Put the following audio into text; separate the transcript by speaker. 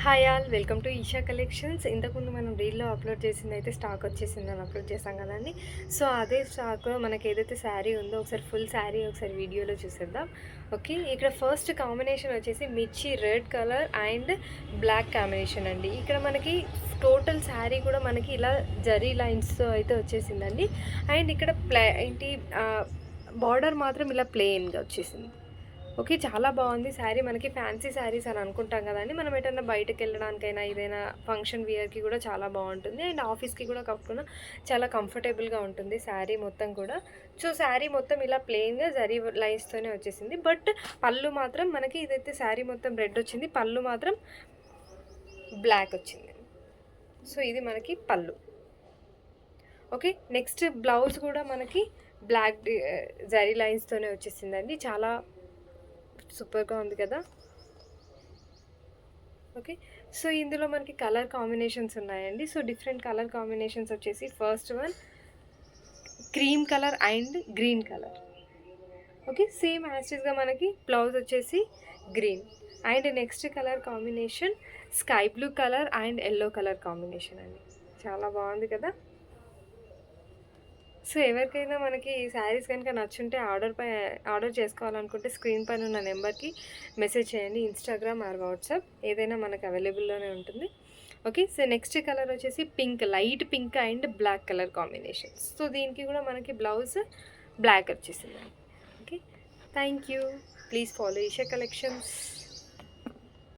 Speaker 1: Hi all welcome to Eesha collections. ఇంతకుముందు మనం రీల్లో upload చేసింది అయితే స్టాక్ వచ్చేసిందని అప్లోడ్ చేసాం కదండి. సో అదే స్టాక్లో మనకి ఏదైతే శారీ ఉందో ఒకసారి ఫుల్ శారీ ఒకసారి వీడియోలో చూసేద్దాం. ఓకే, ఇక్కడ ఫస్ట్ కాంబినేషన్ వచ్చేసి మిర్చి red colour and black combination అండి. ఇక్కడ మనకి టోటల్ శారీ కూడా మనకి ఇలా జరీ లైన్స్తో అయితే వచ్చేసిందండి. అండ్ ఇక్కడ బార్డర్ మాత్రం ఇలా ప్లెయిన్గా వచ్చేసింది. ఓకే, చాలా బాగుంది శారీ. మనకి ఫ్యాన్సీ శారీస్ అని అనుకుంటాం కదండి, మనం ఎటన్నా బయటకు వెళ్ళడానికైనా ఏదైనా ఫంక్షన్ వేర్కి కూడా చాలా బాగుంటుంది. అండ్ ఆఫీస్కి కూడా కప్పుకున్న చాలా కంఫర్టబుల్గా ఉంటుంది శారీ మొత్తం కూడా. సో శారీ మొత్తం ఇలా ప్లెయిన్గా జరీ లైన్స్తోనే వచ్చేసింది. బట్ పళ్ళు మాత్రం మనకి ఇదైతే శారీ మొత్తం రెడ్ వచ్చింది, పళ్ళు మాత్రం బ్లాక్ వచ్చింది. సో ఇది మనకి పళ్ళు. ఓకే, నెక్స్ట్ బ్లౌజ్ కూడా మనకి బ్లాక్ జరీ లైన్స్తోనే వచ్చేసిందండి. చాలా సూపర్గా ఉంది కదా. ఓకే, సో ఇందులో మనకి కలర్ కాంబినేషన్స్ ఉన్నాయండి. సో డిఫరెంట్ కలర్ కాంబినేషన్స్ వచ్చేసి first one cream colour and green colour. Okay, same యాస్టిస్గా మనకి బ్లౌజ్ వచ్చేసి green. And next colour combination sky blue colour and yellow colour combination అండి. చాలా బాగుంది కదా. సో ఎవరికైనా మనకి ఈ శారీస్ కనుక నచ్చుంటే ఆర్డర్ చేసుకోవాలనుకుంటే స్క్రీన్ పైన ఉన్న నెంబర్కి మెసేజ్ చేయండి. ఇన్స్టాగ్రామ్ ఆర్ వాట్సాప్ ఏదైనా మనకు అవైలబుల్లోనే ఉంటుంది. ఓకే, సో నెక్స్ట్ కలర్ వచ్చేసి pink, light pink and black colour combinations. So దీనికి కూడా మనకి బ్లౌజ్ బ్లాక్ వచ్చేసింది. Okay, thank you. Please follow Eesha collections.